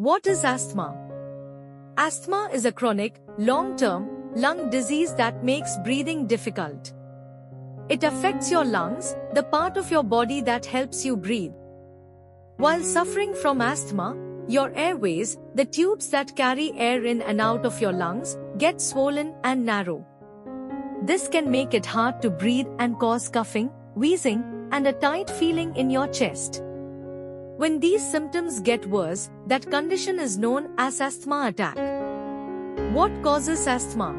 What is asthma? Asthma is a chronic, long-term lung disease that makes breathing difficult. It affects your lungs, the part of your body that helps you breathe. While suffering from asthma, your airways, the tubes that carry air in and out of your lungs, get swollen and narrow. This can make it hard to breathe and cause coughing, wheezing, and a tight feeling in your chest. When these symptoms get worse, that condition is known as asthma attack. What causes asthma?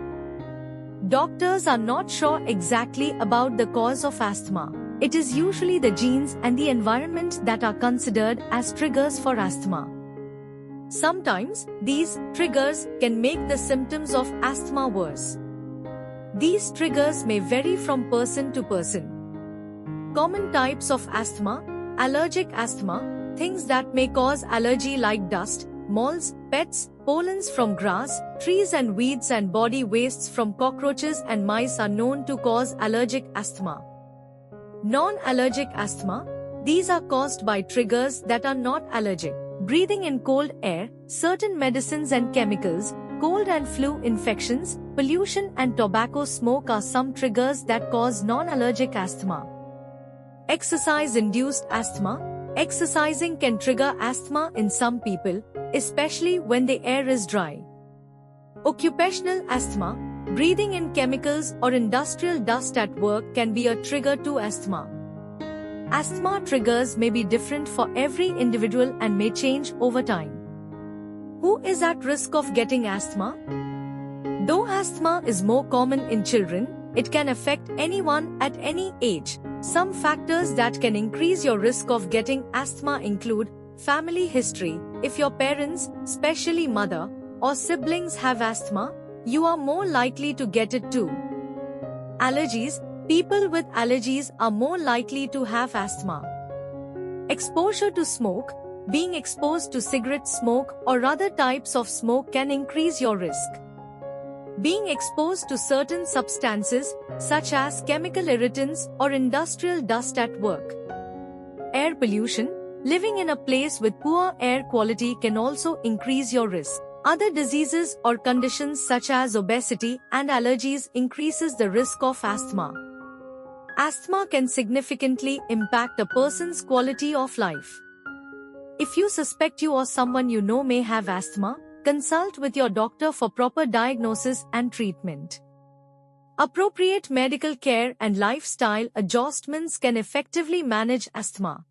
Doctors are not sure exactly about the cause of asthma. It is usually the genes and the environment that are considered as triggers for asthma. Sometimes, these triggers can make the symptoms of asthma worse. These triggers may vary from person to person. Common types of asthma: allergic asthma, things that may cause allergy like dust, molds, pets, pollens from grass, trees and weeds, and body wastes from cockroaches and mice are known to cause allergic asthma. Non-allergic asthma, these are caused by triggers that are not allergic. Breathing in cold air, certain medicines and chemicals, cold and flu infections, pollution and tobacco smoke are some triggers that cause non-allergic asthma. Exercise-induced asthma. Exercising can trigger asthma in some people, especially when the air is dry. Occupational asthma. Breathing in chemicals or industrial dust at work can be a trigger to asthma. Asthma triggers may be different for every individual and may change over time. Who is at risk of getting asthma? Though asthma is more common in children, it can affect anyone at any age. Some factors that can increase your risk of getting asthma include family history. If your parents, especially mother or siblings, have asthma, you are more likely to get it too. Allergies. People with allergies are more likely to have asthma. Exposure to smoke. Being exposed to cigarette smoke or other types of smoke can increase your risk. Being exposed to certain substances, such as chemical irritants or industrial dust at work. Air pollution. Living in a place with poor air quality can also increase your risk. Other diseases or conditions such as obesity and allergies increases the risk of asthma. Asthma can significantly impact a person's quality of life. If you suspect you or someone you know may have asthma, consult with your doctor for proper diagnosis and treatment. Appropriate medical care and lifestyle adjustments can effectively manage asthma.